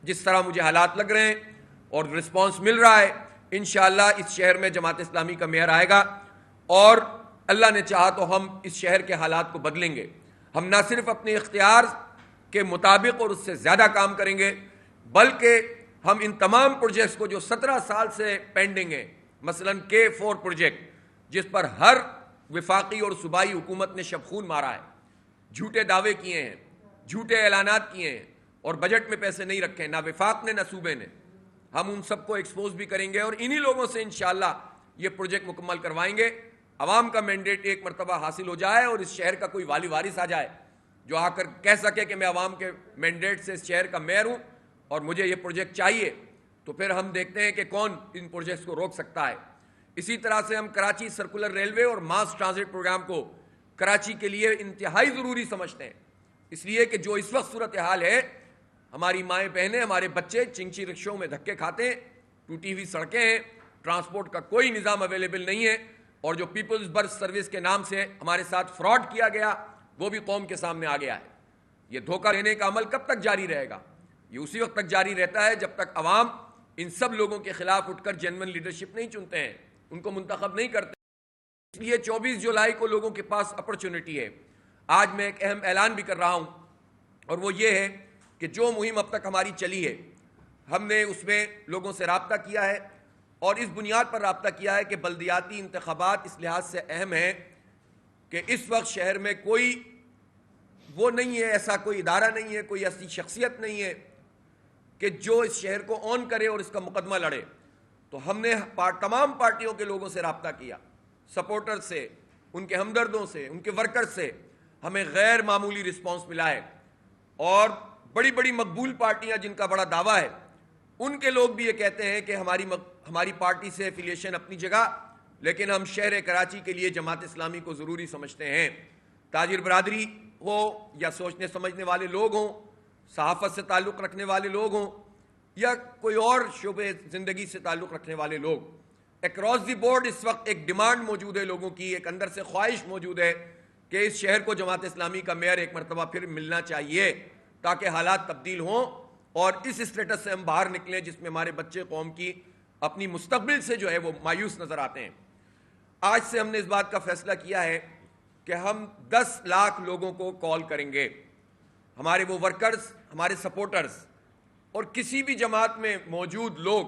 جس طرح مجھے حالات لگ رہے ہیں اور رسپانس مل رہا ہے، انشاءاللہ اس شہر میں جماعت اسلامی کا میئر آئے گا اور اللہ نے چاہا تو ہم اس شہر کے حالات کو بدلیں گے۔ ہم نہ صرف اپنے اختیار کے مطابق اور اس سے زیادہ کام کریں گے، بلکہ ہم ان تمام پروجیکٹس کو جو 17 سال سے پینڈنگ ہیں، مثلا K4 پروجیکٹ جس پر ہر وفاقی اور صوبائی حکومت نے شب خون مارا ہے، جھوٹے دعوے کیے ہیں، جھوٹے اعلانات کیے ہیں اور بجٹ میں پیسے نہیں رکھے، نہ وفاق نے نہ صوبے نے، ہم ان سب کو ایکسپوز بھی کریں گے اور انہی لوگوں سے انشاءاللہ یہ پروجیکٹ مکمل کروائیں گے۔ عوام کا مینڈیٹ ایک مرتبہ حاصل ہو جائے اور اس شہر کا کوئی والی وارث آ جائے جو آ کر کہہ سکے کہ میں عوام کے مینڈیٹ سے اس شہر کا میئر ہوں اور مجھے یہ پروجیکٹ چاہیے، تو پھر ہم دیکھتے ہیں کہ کون ان پروجیکٹس کو روک سکتا ہے۔ اسی طرح سے ہم کراچی سرکولر ریلوے اور ماس ٹرانزٹ پروگرام کو کراچی کے لیے انتہائی ضروری سمجھتے ہیں، اس لیے کہ جو اس وقت صورتحال ہے، ہماری مائیں بہنیں، ہمارے بچے چنگچی رکشوں میں دھکے کھاتے ہیں، ٹوٹی ہوئی سڑکیں ہیں، ٹرانسپورٹ کا کوئی نظام اویلیبل نہیں ہے، اور جو پیپلز بس سروس کے نام سے ہمارے ساتھ فراڈ کیا گیا وہ بھی قوم کے سامنے آ گیا ہے۔ یہ دھوکہ دینے کا عمل کب تک جاری رہے گا؟ یہ اسی وقت تک جاری رہتا ہے جب تک عوام ان سب لوگوں کے خلاف اٹھ کر جینوئن لیڈرشپ نہیں چنتے ہیں، ان کو منتخب نہیں کرتے۔ اس لیے 24 جولائی کو لوگوں کے پاس اپرچونٹی ہے۔ آج میں ایک اہم اعلان بھی کر رہا ہوں اور وہ یہ ہے کہ جو مہم اب تک ہماری چلی ہے، ہم نے اس میں لوگوں سے رابطہ کیا ہے اور اس بنیاد پر رابطہ کیا ہے کہ بلدیاتی انتخابات اس لحاظ سے اہم ہیں کہ اس وقت شہر میں کوئی وہ نہیں ہے، ایسا کوئی ادارہ نہیں ہے، کوئی ایسی شخصیت نہیں ہے کہ جو اس شہر کو اون کرے اور اس کا مقدمہ لڑے۔ تو ہم نے تمام پارٹیوں کے لوگوں سے رابطہ کیا، سپورٹر سے، ان کے ہمدردوں سے، ان کے ورکر سے، ہمیں غیر معمولی رسپانس ملا ہے اور بڑی بڑی مقبول پارٹیاں جن کا بڑا دعویٰ ہے، ان کے لوگ بھی یہ کہتے ہیں کہ ہماری پارٹی سے ایفیلیشن اپنی جگہ، لیکن ہم شہر کراچی کے لیے جماعت اسلامی کو ضروری سمجھتے ہیں۔ تاجر برادری ہو یا سوچنے سمجھنے والے لوگ ہوں، صحافت سے تعلق رکھنے والے لوگ ہوں یا کوئی اور شعبے زندگی سے تعلق رکھنے والے لوگ، اکراس دی بورڈ اس وقت ایک ڈیمانڈ موجود ہے لوگوں کی، ایک اندر سے خواہش موجود ہے کہ اس شہر کو جماعت اسلامی کا میئر ایک مرتبہ پھر ملنا چاہیے تاکہ حالات تبدیل ہوں اور اس اسٹیٹس سے ہم باہر نکلیں جس میں ہمارے بچے قوم کی اپنی مستقبل سے جو ہے وہ مایوس نظر آتے ہیں۔ آج سے ہم نے اس بات کا فیصلہ کیا ہے کہ ہم 10 لاکھ لوگوں کو کال کریں گے، ہمارے وہ ورکرز، ہمارے سپورٹرز اور کسی بھی جماعت میں موجود لوگ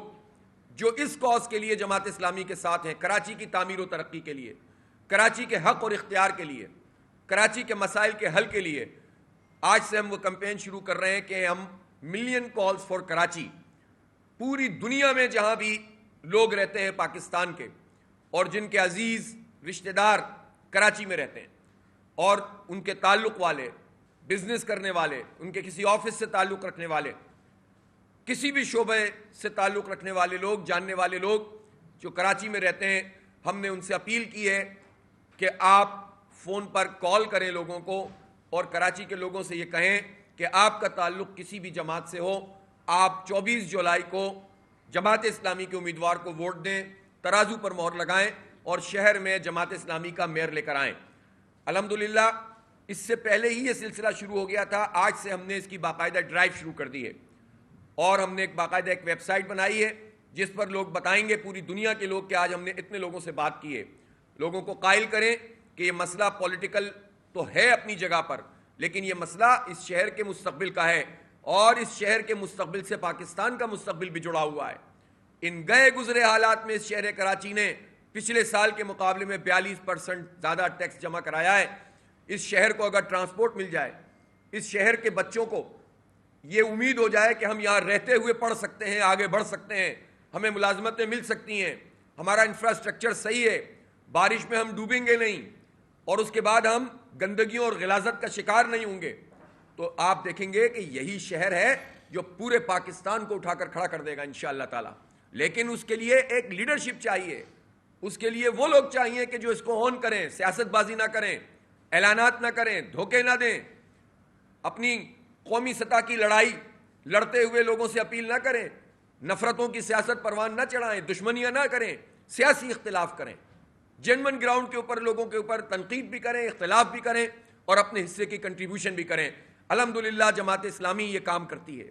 جو اس کاز کے لیے جماعت اسلامی کے ساتھ ہیں، کراچی کی تعمیر و ترقی کے لیے، کراچی کے حق اور اختیار کے لیے، کراچی کے مسائل کے حل کے لیے۔ آج سے ہم وہ کمپین شروع کر رہے ہیں کہ ہم ملین کالز فار کراچی، پوری دنیا میں جہاں بھی لوگ رہتے ہیں پاکستان کے اور جن کے عزیز رشتہ دار کراچی میں رہتے ہیں اور ان کے تعلق والے، بزنس کرنے والے، ان کے کسی آفس سے تعلق رکھنے والے، کسی بھی شعبے سے تعلق رکھنے والے لوگ، جاننے والے لوگ جو کراچی میں رہتے ہیں، ہم نے ان سے اپیل کی ہے کہ آپ فون پر کال کریں لوگوں کو اور کراچی کے لوگوں سے یہ کہیں کہ آپ کا تعلق کسی بھی جماعت سے ہو، آپ 24 جولائی کو جماعت اسلامی کے امیدوار کو ووٹ دیں، ترازو پر مہر لگائیں اور شہر میں جماعت اسلامی کا میئر لے کر آئیں۔ الحمدللہ اس سے پہلے ہی یہ سلسلہ شروع ہو گیا تھا، آج سے ہم نے اس کی باقاعدہ ڈرائیو شروع کر دی ہے اور ہم نے باقاعدہ ایک ویب سائٹ بنائی ہے جس پر لوگ بتائیں گے، پوری دنیا کے لوگ، کہ آج ہم نے اتنے لوگوں سے بات کی ہے۔ لوگوں کو قائل کریں کہ یہ مسئلہ پولیٹیکل تو ہے اپنی جگہ پر، لیکن یہ مسئلہ اس شہر کے مستقبل کا ہے اور اس شہر کے مستقبل سے پاکستان کا مستقبل بھی جڑا ہوا ہے۔ ان گئے گزرے حالات میں اس شہر کراچی نے پچھلے سال کے مقابلے میں 42% زیادہ ٹیکس جمع کرایا ہے۔ اس شہر کو اگر ٹرانسپورٹ مل جائے، اس شہر کے بچوں کو یہ امید ہو جائے کہ ہم یہاں رہتے ہوئے پڑھ سکتے ہیں، آگے بڑھ سکتے ہیں، ہمیں ملازمتیں مل سکتی ہیں، ہمارا انفراسٹرکچر صحیح ہے، بارش میں ہم ڈوبیں گے نہیں اور اس کے بعد ہم گندگیوں اور غلاظت کا شکار نہیں ہوں گے، تو آپ دیکھیں گے کہ یہی شہر ہے جو پورے پاکستان کو اٹھا کر کھڑا کر دے گا انشاءاللہ تعالی۔ لیکن اس کے لیے ایک لیڈرشپ چاہیے، اس کے لیے وہ لوگ چاہیے کہ جو اس کو اون کریں، سیاست بازی نہ کریں، اعلانات نہ کریں، دھوکے نہ دیں، اپنی قومی سطح کی لڑائی لڑتے ہوئے لوگوں سے اپیل نہ کریں، نفرتوں کی سیاست پروان نہ چڑھائیں، دشمنیاں نہ کریں، سیاسی اختلاف کریں، جینوئن گراؤنڈ کے اوپر لوگوں کے اوپر تنقید بھی کریں، اختلاف بھی کریں اور اپنے حصے کی کنٹریبیوشن بھی کریں۔ الحمدللہ جماعت اسلامی یہ کام کرتی ہے۔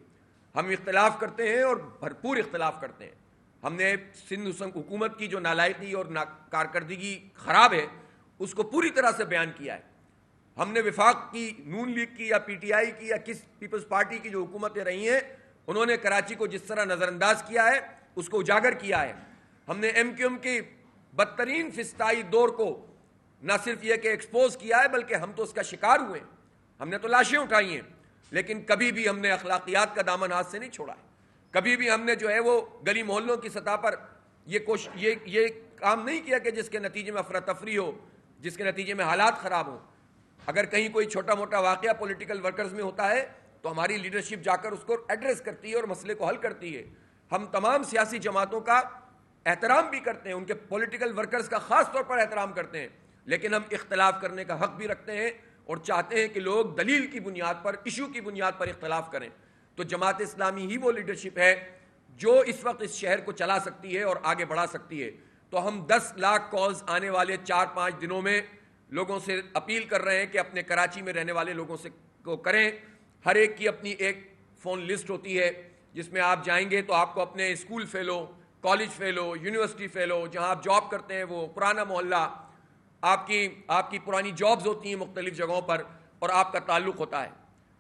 ہم اختلاف کرتے ہیں اور بھرپور اختلاف کرتے ہیں. ہم نے سندھ حکومت کی جو نالائقی اور کارکردگی خراب ہے اس کو پوری طرح سے بیان کیا ہے. ہم نے وفاق کی، نون لیگ کی یا پی ٹی آئی کی یا کس پیپلز پارٹی کی جو حکومتیں رہی ہیں انہوں نے کراچی کو جس طرح نظر انداز کیا ہے اس کو اجاگر کیا ہے. ہم نے ایم کیو ایم کی بدترین فسطائی دور کو نہ صرف یہ کہ ایکسپوز کیا ہے بلکہ ہم تو اس کا شکار ہوئے ہیں. ہم نے تو لاشیں اٹھائی ہیں لیکن کبھی بھی ہم نے اخلاقیات کا دامن ہاتھ سے نہیں چھوڑا ہے. کبھی بھی ہم نے جو ہے وہ گلی محلوں کی سطح پر یہ کام نہیں کیا کہ جس کے نتیجے میں افراتفری ہو، جس کے نتیجے میں حالات خراب ہوں. اگر کہیں کوئی چھوٹا موٹا واقعہ پولیٹیکل ورکرز میں ہوتا ہے تو ہماری لیڈرشپ جا کر اس کو ایڈریس کرتی ہے اور مسئلے کو حل کرتی ہے. ہم تمام سیاسی جماعتوں کا احترام بھی کرتے ہیں، ان کے پولیٹیکل ورکرز کا خاص طور پر احترام کرتے ہیں، لیکن ہم اختلاف کرنے کا حق بھی رکھتے ہیں اور چاہتے ہیں کہ لوگ دلیل کی بنیاد پر، ایشو کی بنیاد پر اختلاف کریں. تو جماعت اسلامی ہی وہ لیڈرشپ ہے جو اس وقت اس شہر کو چلا سکتی ہے اور آگے بڑھا سکتی ہے. تو ہم 10 لاکھ کالز آنے والے 4-5 دنوں میں لوگوں سے اپیل کر رہے ہیں کہ اپنے کراچی میں رہنے والے لوگوں سے کو کریں. ہر ایک کی اپنی ایک فون لسٹ ہوتی ہے جس میں آپ جائیں گے تو آپ کو اپنے school fellow, college fellow, university fellow, جہاں آپ جاب کرتے ہیں وہ پرانا محلہ، آپ کی پرانی جابز ہوتی ہیں مختلف جگہوں پر اور آپ کا تعلق ہوتا ہے.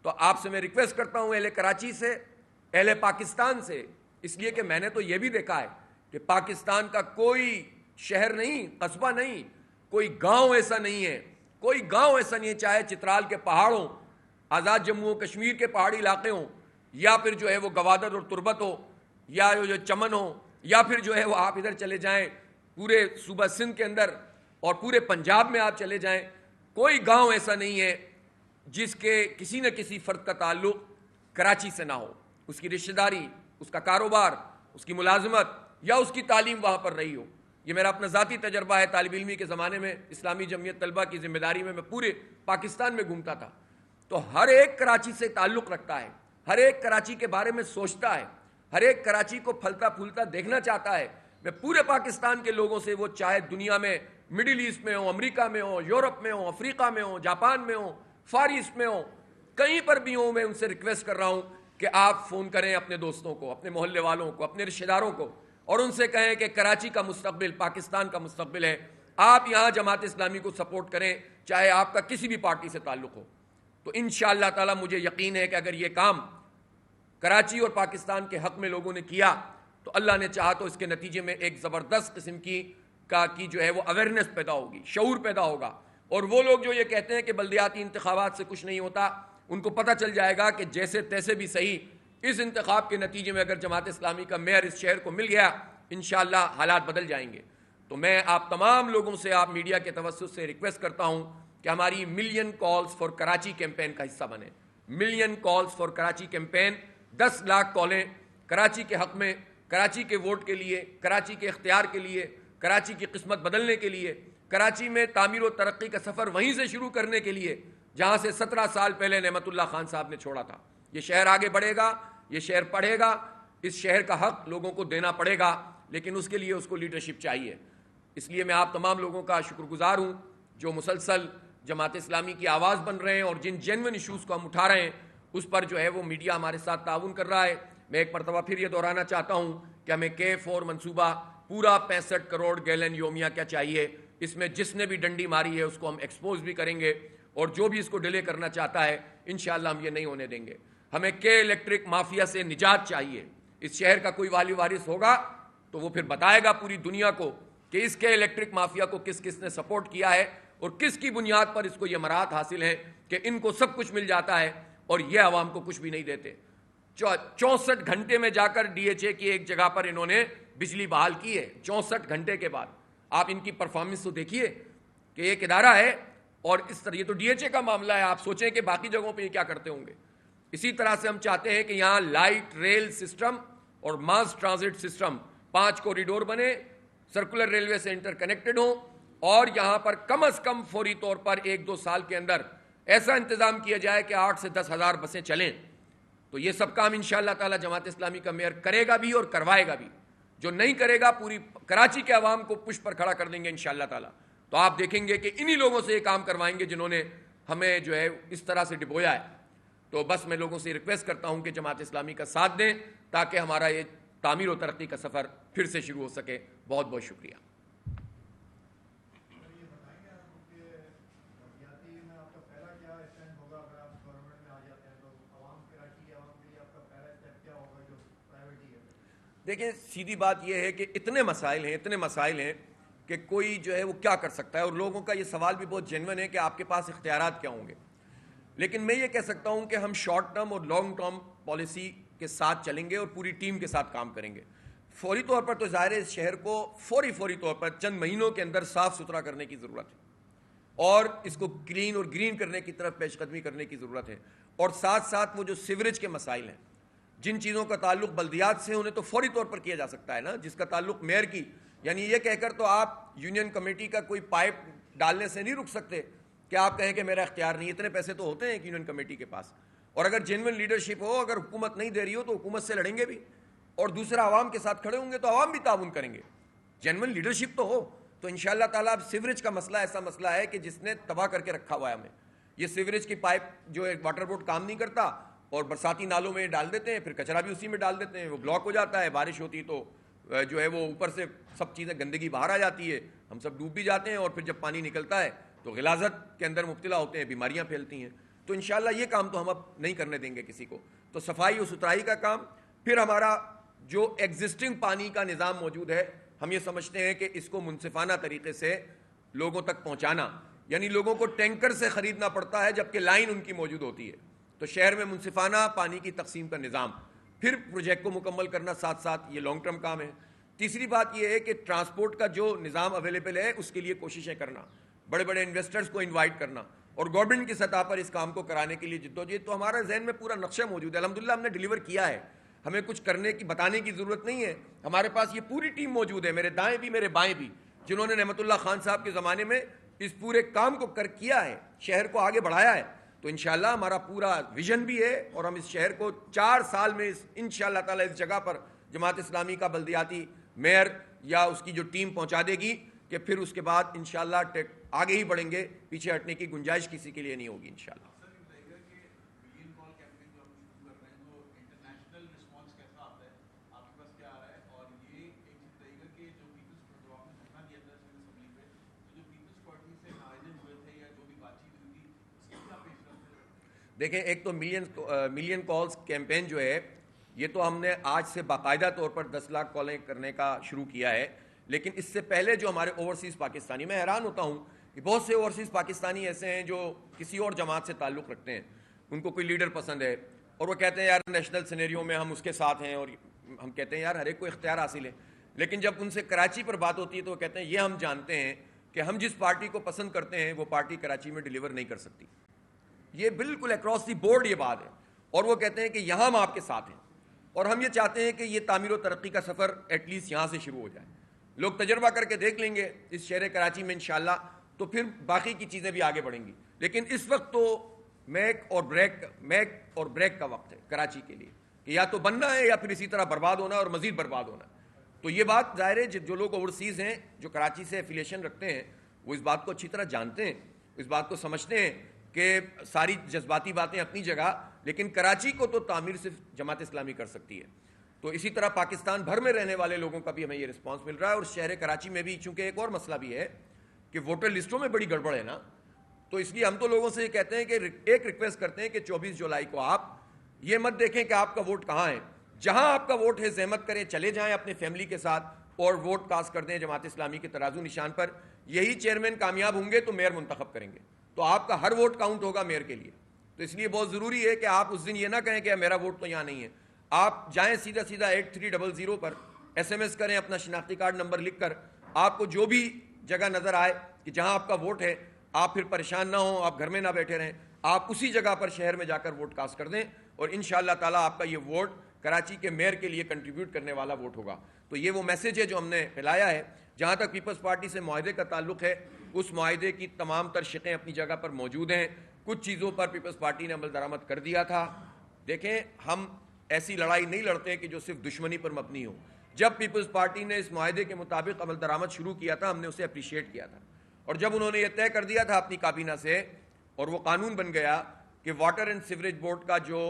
تو آپ سے میں ریکویسٹ کرتا ہوں اہل کراچی سے، اہل پاکستان سے، اس لیے کہ میں نے تو یہ بھی دیکھا ہے کہ پاکستان کا کوئی شہر نہیں، قصبہ نہیں، کوئی گاؤں ایسا نہیں ہے، کوئی گاؤں ایسا نہیں ہے، چاہے چترال کے پہاڑوں، آزاد جموں و کشمیر کے پہاڑی علاقے ہوں، یا پھر جو ہے وہ گوادر اور تربت ہو، یا جو چمن ہو، یا پھر جو ہے وہ آپ ادھر چلے جائیں پورے صوبہ سندھ کے اندر اور پورے پنجاب میں آپ چلے جائیں، کوئی گاؤں ایسا نہیں ہے جس کے کسی نہ کسی فرد کا تعلق کراچی سے نہ ہو. اس کی رشتہ داری، اس کا کاروبار، اس کی ملازمت یا اس کی تعلیم وہاں پر رہی ہو. یہ میرا اپنا ذاتی تجربہ ہے. طالب علمی کے زمانے میں اسلامی جمعیت طلبہ کی ذمہ داری میں پورے پاکستان میں گھومتا تھا. تو ہر ایک کراچی سے تعلق رکھتا ہے، ہر ایک کراچی کے بارے میں سوچتا ہے، ہر ایک کراچی کو پھلتا پھولتا دیکھنا چاہتا ہے. میں پورے پاکستان کے لوگوں سے، وہ چاہے دنیا میں مڈل ایسٹ میں ہوں، امریکہ میں ہوں، یورپ میں ہوں، افریقہ میں ہوں، جاپان میں ہوں، فار ایسٹ میں ہوں، کہیں پر بھی ہوں، میں ان سے ریکویسٹ کر رہا ہوں کہ آپ فون کریں اپنے دوستوں کو، اپنے محلے والوں کو، اپنے رشتہ داروں کو اور ان سے کہیں کہ کراچی کا مستقبل پاکستان کا مستقبل ہے. آپ یہاں جماعت اسلامی کو سپورٹ کریں چاہے آپ کا کسی بھی پارٹی سے تعلق ہو. تو انشاءاللہ تعالی مجھے یقین ہے کہ اگر یہ کام کراچی اور پاکستان کے حق میں لوگوں نے کیا تو اللہ نے چاہا تو اس کے نتیجے میں ایک زبردست قسم کی جو ہے وہ اویئرنیس پیدا ہوگی، شعور پیدا ہوگا. اور وہ لوگ جو یہ کہتے ہیں کہ بلدیاتی انتخابات سے کچھ نہیں ہوتا، ان کو پتہ چل جائے گا کہ جیسے تیسے بھی صحیح اس انتخاب کے نتیجے میں اگر جماعت اسلامی کا میئر اس شہر کو مل گیا انشاءاللہ حالات بدل جائیں گے. تو میں آپ تمام لوگوں سے، آپ میڈیا کے توسط سے ریکویسٹ کرتا ہوں کہ ہماری million calls for Karachi campaign کا حصہ بنیں. Million calls for Karachi campaign, 10 lakh کالیں کراچی کے حق میں، کراچی کے ووٹ کے لیے، کراچی کے اختیار کے لیے، کراچی کی قسمت بدلنے کے لیے، کراچی میں تعمیر و ترقی کا سفر وہیں سے شروع کرنے کے لیے جہاں سے 17 سال پہلے نعمت اللہ خان صاحب نے چھوڑا تھا. یہ شہر آگے بڑھے گا، یہ شہر پڑھے گا، اس شہر کا حق لوگوں کو دینا پڑے گا، لیکن اس کے لیے اس کو لیڈرشپ چاہیے. اس لیے میں آپ تمام لوگوں کا شکر گزار ہوں جو مسلسل جماعت اسلامی کی آواز بن رہے ہیں اور جن جینوئن ایشوز کو ہم اٹھا رہے ہیں اس پر جو ہے وہ میڈیا ہمارے ساتھ تعاون کر رہا ہے. میں ایک مرتبہ پھر یہ دہرانا چاہتا ہوں کہ ہمیں K4 منصوبہ پورا 65 کروڑ گیلن یومیہ کیا چاہیے. اس میں جس نے بھی ڈنڈی ماری ہے اس کو ہم ایکسپوز بھی کریں گے اور جو بھی اس کو ڈیلے کرنا چاہتا ہے انشاءاللہ ہم یہ نہیں ہونے دیں گے. ہمیں الیکٹرک مافیا سے نجات چاہیے. اس شہر کا کوئی والی وارث ہوگا تو وہ پھر بتائے گا پوری دنیا کو کہ اس الیکٹرک مافیا کو کس کس نے سپورٹ کیا ہے اور کس کی بنیاد پر اس کو یہ مراد حاصل ہے کہ ان کو سب کچھ مل جاتا ہے اور یہ عوام کو کچھ بھی نہیں دیتے. 64 گھنٹے میں جا کر DHA کی ایک جگہ پر انہوں نے بجلی بحال کی ہے. 64 گھنٹے کے بعد آپ ان کی پرفارمنس تو دیکھیے کہ ایک ادارہ ہے اور اس طرح. یہ تو DHA کا معاملہ ہے، آپ سوچیں کہ باقی جگہوں پہ یہ کیا کرتے ہوں گے. اسی طرح سے ہم چاہتے ہیں کہ یہاں لائٹ ریل سسٹم اور ماس ٹرانزٹ سسٹم 5 کوریڈور بنے، سرکولر ریلوے سے انٹر کنیکٹڈ ہوں اور یہاں پر کم از کم فوری طور پر 1-2 سال کے اندر ایسا انتظام کیا جائے کہ 8 سے 10 ہزار بسیں چلیں. تو یہ سب کام انشاءاللہ تعالی جماعت اسلامی کا میئر کرے گا بھی اور کروائے گا بھی. جو نہیں کرے گا پوری کراچی کے عوام کو پشت پر کھڑا کر دیں گے انشاءاللہ تعالی. تو آپ دیکھیں گے کہ انہی لوگوں سے یہ کام کروائیں گے جنہوں نے ہمیں جو ہے اس طرح سے ڈبویا ہے. تو بس میں لوگوں سے ریکویسٹ کرتا ہوں کہ جماعت اسلامی کا ساتھ دیں تاکہ ہمارا یہ تعمیر و ترقی کا سفر پھر سے شروع ہو سکے. بہت بہت شکریہ. دیکھیں سیدھی بات یہ ہے کہ اتنے مسائل ہیں کہ کوئی جو ہے وہ کیا کر سکتا ہے, اور لوگوں کا یہ سوال بھی بہت جینوئن ہے کہ آپ کے پاس اختیارات کیا ہوں گے. لیکن میں یہ کہہ سکتا ہوں کہ ہم شارٹ ٹرم اور لانگ ٹرم پالیسی کے ساتھ چلیں گے اور پوری ٹیم کے ساتھ کام کریں گے. فوری طور پر تو ظاہر ہے اس شہر کو فوری طور پر چند مہینوں کے اندر صاف ستھرا کرنے کی ضرورت ہے, اور اس کو کلین اور گرین کرنے کی طرف پیش قدمی کرنے کی ضرورت ہے. اور ساتھ ساتھ وہ جو سیوریج کے مسائل ہیں, جن چیزوں کا تعلق بلدیات سے انہیں تو فوری طور پر کیا جا سکتا ہے نا, جس کا تعلق میئر کی, یعنی یہ کہہ کر تو آپ یونین کمیٹی کا کوئی پائپ ڈالنے سے نہیں رک سکتے کہ آپ کہیں کہ میرا اختیار نہیں. اتنے پیسے تو ہوتے ہیں یونین کمیٹی کے پاس, اور اگر جینوئن لیڈرشپ ہو, اگر حکومت نہیں دے رہی ہو تو حکومت سے لڑیں گے بھی, اور دوسرا عوام کے ساتھ کھڑے ہوں گے تو عوام بھی تعاون کریں گے. جینوئن لیڈرشپ تو ہو تو انشاءاللہ تعالیٰ اب سیوریج کا مسئلہ ایسا مسئلہ ہے کہ جس نے تباہ کر کے رکھا ہوا ہے ہمیں. یہ سیوریج کی پائپ جو ہے واٹر بورڈ کام نہیں کرتا, اور برساتی نالوں میں ڈال دیتے ہیں, پھر کچرا بھی اسی میں ڈال دیتے ہیں, وہ بلاک ہو جاتا ہے, بارش ہوتی تو جو ہے وہ اوپر سے سب چیزیں گندگی باہر آ جاتی ہے, ہم سب ڈوب بھی جاتے ہیں, اور پھر جب پانی نکلتا ہے تو غلاظت کے اندر مبتلا ہوتے ہیں, بیماریاں پھیلتی ہیں. تو انشاءاللہ یہ کام تو ہم اب نہیں کرنے دیں گے کسی کو. تو صفائی و ستھرائی کا کام, پھر ہمارا جو ایگزسٹنگ پانی کا نظام موجود ہے, ہم یہ سمجھتے ہیں کہ اس کو منصفانہ طریقے سے لوگوں تک پہنچانا, یعنی لوگوں کو ٹینکر سے خریدنا پڑتا ہے جبکہ لائن ان کی موجود ہوتی ہے. تو شہر میں منصفانہ پانی کی تقسیم کا نظام, پھر پروجیکٹ کو مکمل کرنا, ساتھ ساتھ یہ لانگ ٹرم کام ہے. تیسری بات یہ ہے کہ ٹرانسپورٹ کا جو نظام اویلیبل ہے اس کے لیے کوششیں کرنا, بڑے بڑے انویسٹرز کو انوائٹ کرنا, اور گورنمنٹ کی سطح پر اس کام کو کرانے کے لیے جدوجہد. تو ہمارے ذہن میں پورا نقشہ موجود ہے, الحمدللہ ہم نے ڈیلیور کیا ہے, ہمیں کچھ کرنے کی بتانے کی ضرورت نہیں ہے. ہمارے پاس یہ پوری ٹیم موجود ہے, میرے دائیں بھی میرے بائیں بھی, جنہوں نے نعمت اللہ خان صاحب کے زمانے میں اس پورے کام کو کیا ہے, شہر کو آگے بڑھایا ہے. تو انشاءاللہ ہمارا پورا ویژن بھی ہے, اور ہم اس شہر کو 4 سال میں انشاءاللہ تعالیٰ اس جگہ پر جماعت اسلامی کا بلدیاتی میئر یا اس کی جو ٹیم پہنچا دے گی کہ پھر اس کے بعد انشاءاللہ آگے ہی بڑھیں گے, پیچھے ہٹنے کی گنجائش کسی کے لیے نہیں ہوگی انشاءاللہ. دیکھیں ایک تو ملین کالز کیمپین جو ہے, یہ تو ہم نے آج سے باقاعدہ طور پر 10 لاکھ کالیں کرنے کا شروع کیا ہے. لیکن اس سے پہلے جو ہمارے اوورسیز پاکستانی, میں حیران ہوتا ہوں کہ بہت سے اوورسیز پاکستانی ایسے ہیں جو کسی اور جماعت سے تعلق رکھتے ہیں, ان کو کوئی لیڈر پسند ہے اور وہ کہتے ہیں یار نیشنل سینیریو میں ہم اس کے ساتھ ہیں, اور ہم کہتے ہیں یار ہر ایک کو اختیار حاصل ہے. لیکن جب ان سے کراچی پر بات ہوتی ہے تو وہ کہتے ہیں یہ ہم جانتے ہیں کہ ہم جس پارٹی کو پسند کرتے ہیں وہ پارٹی کراچی میں ڈیلیور نہیں کر سکتی. یہ بالکل اکراس دی بورڈ یہ بات ہے, اور وہ کہتے ہیں کہ یہاں ہم آپ کے ساتھ ہیں, اور ہم یہ چاہتے ہیں کہ یہ تعمیر و ترقی کا سفر ایٹ لیسٹ یہاں سے شروع ہو جائے. لوگ تجربہ کر کے دیکھ لیں گے اس شہر کراچی میں انشاءاللہ, تو پھر باقی کی چیزیں بھی آگے بڑھیں گی. لیکن اس وقت تو میک اور بریک کا وقت ہے کراچی کے لیے, کہ یا تو بننا ہے یا پھر اسی طرح برباد ہونا اور مزید برباد ہونا. تو یہ بات ظاہر ہے جو لوگ اوورسیز ہیں, جو کراچی سے ایفیلیشن رکھتے ہیں, وہ اس بات کو اچھی طرح جانتے ہیں, اس بات کو سمجھتے ہیں کہ ساری جذباتی باتیں اپنی جگہ, لیکن کراچی کو تو تعمیر صرف جماعت اسلامی کر سکتی ہے. تو اسی طرح پاکستان بھر میں رہنے والے لوگوں کا بھی ہمیں یہ رسپانس مل رہا ہے. اور شہر کراچی میں بھی چونکہ ایک اور مسئلہ بھی ہے کہ ووٹر لسٹوں میں بڑی گڑبڑ ہے نا, تو اس لیے ہم تو لوگوں سے یہ کہتے ہیں کہ ایک ریکویسٹ کرتے ہیں کہ 24 جولائی کو آپ یہ مت دیکھیں کہ آپ کا ووٹ کہاں ہے, جہاں آپ کا ووٹ ہے زحمت کریں چلے جائیں اپنے فیملی کے ساتھ اور ووٹ کاسٹ کر دیں جماعت اسلامی کے ترازو نشان پر. یہی چیئرمین کامیاب ہوں گے تو میئر منتخب کریں گے, تو آپ کا ہر ووٹ کاؤنٹ ہوگا میئر کے لیے. تو اس لیے بہت ضروری ہے کہ آپ اس دن یہ نہ کہیں کہ میرا ووٹ تو یہاں نہیں ہے. آپ جائیں سیدھا 8300 پر SMS کریں اپنا شناختی کارڈ نمبر لکھ کر, آپ کو جو بھی جگہ نظر آئے کہ جہاں آپ کا ووٹ ہے, آپ پھر پریشان نہ ہوں, آپ گھر میں نہ بیٹھے رہیں, آپ اسی جگہ پر شہر میں جا کر ووٹ کاسٹ کر دیں, اور انشاءاللہ تعالیٰ آپ کا یہ ووٹ کراچی کے میئر کے لیے کنٹریبیوٹ کرنے والا ووٹ ہوگا. تو یہ وہ میسیج ہے جو ہم نے پھیلایا ہے. جہاں تک پیپلز پارٹی سے معاہدے کا تعلق ہے, اس معاہدے کی تمام تر شقیں اپنی جگہ پر موجود ہیں. کچھ چیزوں پر پیپلز پارٹی نے عمل درآمد کر دیا تھا. دیکھیں ہم ایسی لڑائی نہیں لڑتے کہ جو صرف دشمنی پر مبنی ہو. جب پیپلز پارٹی نے اس معاہدے کے مطابق عمل درآمد شروع کیا تھا, ہم نے اسے اپریشیٹ کیا تھا, اور جب انہوں نے یہ طے کر دیا تھا اپنی کابینہ سے اور وہ قانون بن گیا, کہ واٹر اینڈ سیوریج بورڈ کا جو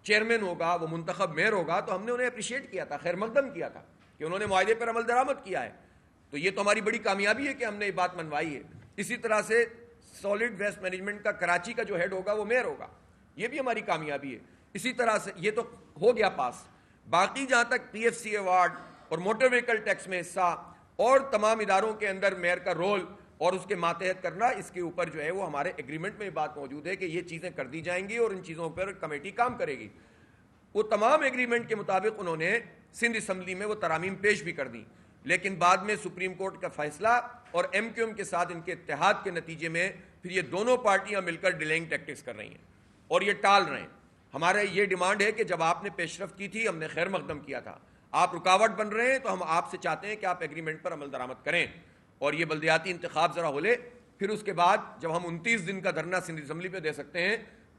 چیئرمین ہوگا وہ منتخب میئر ہوگا، تو ہم نے انہیں اپریشیٹ کیا تھا، خیر مقدم کیا تھا کہ انہوں نے معاہدے پر عمل درآمد کیا ہے. تو یہ تو ہماری بڑی کامیابی ہے کہ ہم نے یہ بات منوائی ہے. اسی طرح سے سالڈ ویسٹ مینجمنٹ کا کراچی کا جو ہیڈ ہوگا وہ میئر ہوگا، یہ بھی ہماری کامیابی ہے. اسی طرح سے یہ تو ہو گیا پاس. باقی جہاں تک پی ایف سی ایوارڈ اور موٹر وہیکل ٹیکس میں حصہ اور تمام اداروں کے اندر میئر کا رول اور اس کے ماتحت کرنا، اس کے اوپر جو ہے وہ ہمارے ایگریمنٹ میں بات موجود ہے کہ یہ چیزیں کر دی جائیں گی اور ان چیزوں پر کمیٹی کام کرے گی. وہ تمام ایگریمنٹ کے مطابق انہوں نے سندھ اسمبلی میں وہ ترامیم پیش بھی کر دیں، لیکن بعد میں سپریم کورٹ کا فیصلہ اور ایم کیو ایم کے ساتھ ان کے اتحاد کے نتیجے میں پھر یہ دونوں پارٹیاں مل کر ڈیلیئنگ ٹیکٹکس کر رہی ہیں اور یہ ٹال رہے ہیں. ہمارا یہ ڈیمانڈ ہے کہ جب آپ نے پیش رفت کی تھی ہم نے خیر مقدم کیا تھا، آپ رکاوٹ بن رہے ہیں تو ہم آپ سے چاہتے ہیں کہ آپ ایگریمنٹ پر عمل درآمد کریں اور یہ بلدیاتی انتخاب ذرا ہو لے. پھر اس کے بعد جب ہم 29 دن کا دھرنا سندھ اسمبلی پہ دے سکتے ہیں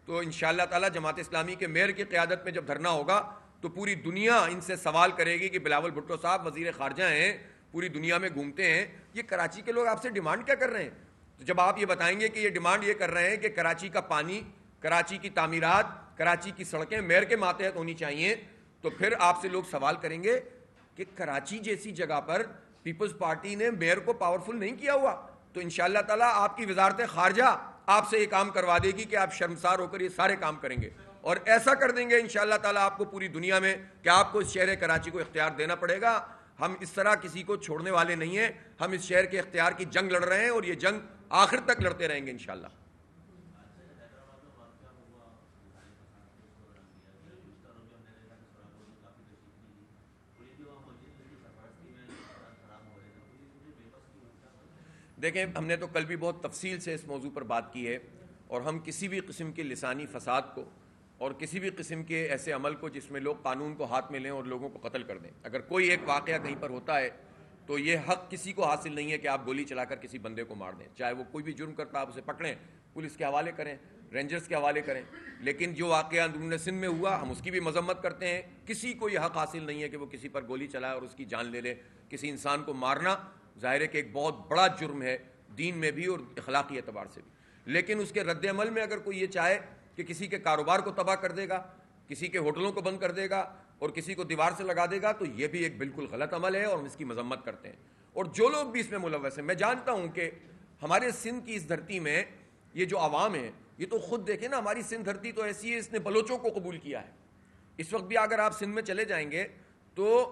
تو انشاءاللہ تعالی جماعت اسلامی کے میئر کی قیادت میں جب دھرنا ہوگا تو پوری دنیا ان سے سوال کرے گی کہ بلاول بھٹو صاحب وزیر خارجہ ہیں، پوری دنیا میں گھومتے ہیں، یہ کراچی کے لوگ آپ سے ڈیمانڈ کیا کر رہے ہیں؟ تو جب آپ یہ بتائیں گے کہ یہ ڈیمانڈ یہ کر رہے ہیں کہ کراچی کا پانی، کراچی کی تعمیرات، کراچی کی سڑکیں میئر کے ماتحت ہونی چاہیے، تو پھر آپ سے لوگ سوال کریں گے کہ کراچی جیسی جگہ پر پیپلز پارٹی نے میئر کو پاورفل نہیں کیا ہوا. تو انشاءاللہ تعالیٰ آپ کی وزارت خارجہ آپ سے یہ کام کروا دے گی کہ آپ شرمسار ہو کر یہ سارے کام کریں گے اور ایسا کر دیں گے انشاءاللہ تعالیٰ آپ کو پوری دنیا میں کہ آپ کو اس شہر کراچی کو اختیار دینا پڑے گا. ہم اس طرح کسی کو چھوڑنے والے نہیں ہیں، ہم اس شہر کے اختیار کی جنگ لڑ رہے ہیں اور یہ جنگ آخر تک لڑتے رہیں گے انشاءاللہ. دیکھیں، ہم نے تو کل بھی بہت تفصیل سے اس موضوع پر بات کی ہے اور ہم کسی بھی قسم کے لسانی فساد کو اور کسی بھی قسم کے ایسے عمل کو جس میں لوگ قانون کو ہاتھ میں لیں اور لوگوں کو قتل کر دیں، اگر کوئی ایک واقعہ کہیں پر ہوتا ہے تو یہ حق کسی کو حاصل نہیں ہے کہ آپ گولی چلا کر کسی بندے کو مار دیں. چاہے وہ کوئی بھی جرم کرتا آپ اسے پکڑیں، پولیس کے حوالے کریں، رینجرز کے حوالے کریں. لیکن جو واقعہ اندرون سندھ میں ہوا ہم اس کی بھی مذمت کرتے ہیں. کسی کو یہ حق حاصل نہیں ہے کہ وہ کسی پر گولی چلائے اور اس کی جان لے لے. کسی انسان کو مارنا ظاہر ہے کہ ایک بہت بڑا جرم ہے دین میں بھی اور اخلاقی اعتبار سے بھی. لیکن اس کے رد عمل میں اگر کوئی یہ چاہے کہ کسی کے کاروبار کو تباہ کر دے گا، کسی کے ہوٹلوں کو بند کر دے گا اور کسی کو دیوار سے لگا دے گا، تو یہ بھی ایک بالکل غلط عمل ہے اور ہم اس کی مذمت کرتے ہیں. اور جو لوگ بھی اس میں ملوث ہیں، میں جانتا ہوں کہ ہمارے سندھ کی اس دھرتی میں یہ جو عوام ہے، یہ تو خود دیکھیں نا، ہماری سندھ دھرتی تو ایسی ہے اس نے بلوچوں کو قبول کیا ہے. اس وقت بھی اگر آپ سندھ میں چلے جائیں گے تو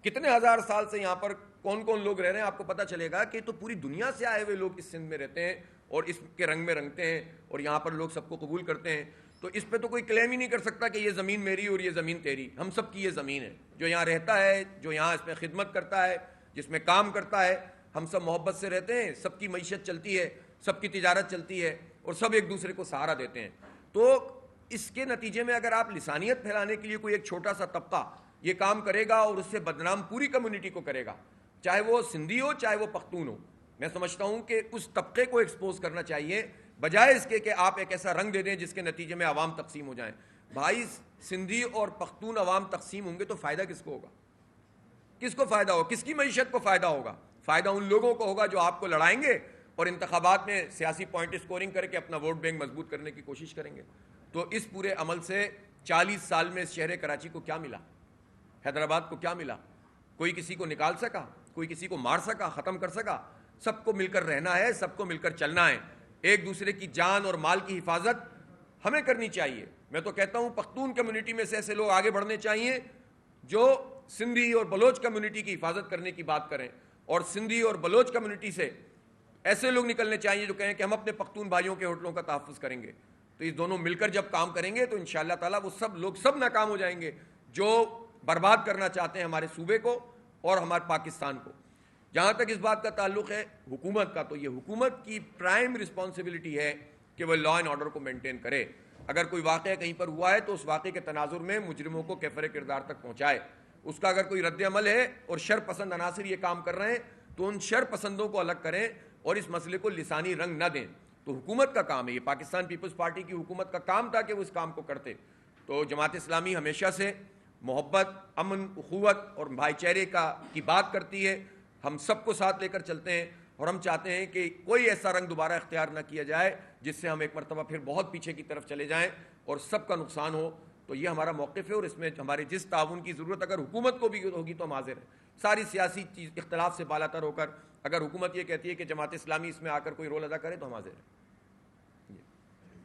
کتنے ہزار سال سے یہاں پر کون کون لوگ رہ رہے ہیں آپ کو پتہ چلے گا کہ تو پوری دنیا سے آئے ہوئے لوگ اس سندھ میں رہتے ہیں اور اس کے رنگ میں رنگتے ہیں اور یہاں پر لوگ سب کو قبول کرتے ہیں. تو اس پہ تو کوئی کلیم ہی نہیں کر سکتا کہ یہ زمین میری اور یہ زمین تیری. ہم سب کی یہ زمین ہے. جو یہاں رہتا ہے، جو یہاں اس میں خدمت کرتا ہے، جس میں کام کرتا ہے، ہم سب محبت سے رہتے ہیں، سب کی معیشت چلتی ہے، سب کی تجارت چلتی ہے اور سب ایک دوسرے کو سہارا دیتے ہیں. تو اس کے نتیجے میں اگر آپ لسانیت پھیلانے کے لیے کوئی ایک چھوٹا سا طبقہ یہ کام کرے گا اور اس سے بدنام پوری کمیونٹی کو کرے گا، چاہے وہ سندھی ہو چاہے وہ پختون ہو، میں سمجھتا ہوں کہ اس طبقے کو ایکسپوز کرنا چاہیے بجائے اس کے کہ آپ ایک ایسا رنگ دے دیں جس کے نتیجے میں عوام تقسیم ہو جائیں. بھائی، سندھی اور پختون عوام تقسیم ہوں گے تو فائدہ کس کو ہوگا؟ کس کو فائدہ ہوگا؟ کس کی معیشت کو فائدہ ہوگا؟ فائدہ ان لوگوں کو ہوگا جو آپ کو لڑائیں گے اور انتخابات میں سیاسی پوائنٹ اسکورنگ کر کے اپنا ووٹ بینک مضبوط کرنے کی کوشش کریں گے. تو اس پورے عمل سے 40 سال میں اس شہر کراچی کو کیا ملا؟ حیدرآباد کو کیا ملا؟ کوئی کسی کو نکال سکا؟ کوئی کسی کو مار سکا؟ ختم کر سکا؟ سب کو مل کر رہنا ہے، سب کو مل کر چلنا ہے. ایک دوسرے کی جان اور مال کی حفاظت ہمیں کرنی چاہیے. میں تو کہتا ہوں پختون کمیونٹی میں سے ایسے لوگ آگے بڑھنے چاہیے جو سندھی اور بلوچ کمیونٹی کی حفاظت کرنے کی بات کریں، اور سندھی اور بلوچ کمیونٹی سے ایسے لوگ نکلنے چاہیے جو کہیں کہ ہم اپنے پختون بھائیوں کے ہوٹلوں کا تحفظ کریں گے. تو یہ دونوں مل کر جب کام کریں گے تو انشاءاللہ تعالیٰ وہ سب لوگ سب ناکام ہو جائیں گے جو برباد کرنا چاہتے ہیں ہمارے صوبے کو اور ہمارے پاکستان کو. جہاں تک اس بات کا تعلق ہے حکومت کا، تو یہ حکومت کی پرائم رسپانسبلٹی ہے کہ وہ لا اینڈ آرڈر کو مینٹین کرے. اگر کوئی واقعہ کہیں پر ہوا ہے تو اس واقعے کے تناظر میں مجرموں کو کیفر کردار تک پہنچائے. اس کا اگر کوئی رد عمل ہے اور شر پسند عناصر یہ کام کر رہے ہیں تو ان شر پسندوں کو الگ کریں اور اس مسئلے کو لسانی رنگ نہ دیں. تو حکومت کا کام ہے، یہ پاکستان پیپلز پارٹی کی حکومت کا کام تھا کہ وہ اس کام کو کرتے. تو جماعت اسلامی ہمیشہ سے محبت، امن، اخوت اور بھائی چارے کی بات کرتی ہے. ہم سب کو ساتھ لے کر چلتے ہیں اور ہم چاہتے ہیں کہ کوئی ایسا رنگ دوبارہ اختیار نہ کیا جائے جس سے ہم ایک مرتبہ پھر بہت پیچھے کی طرف چلے جائیں اور سب کا نقصان ہو. تو یہ ہمارا موقف ہے اور اس میں ہمارے جس تعاون کی ضرورت اگر حکومت کو بھی ہوگی تو ہم حاضر ہیں. ساری سیاسی چیز اختلاف سے بالا تر ہو کر اگر حکومت یہ کہتی ہے کہ جماعت اسلامی اس میں آ کر کوئی رول ادا کرے تو ہم حاضر ہیں.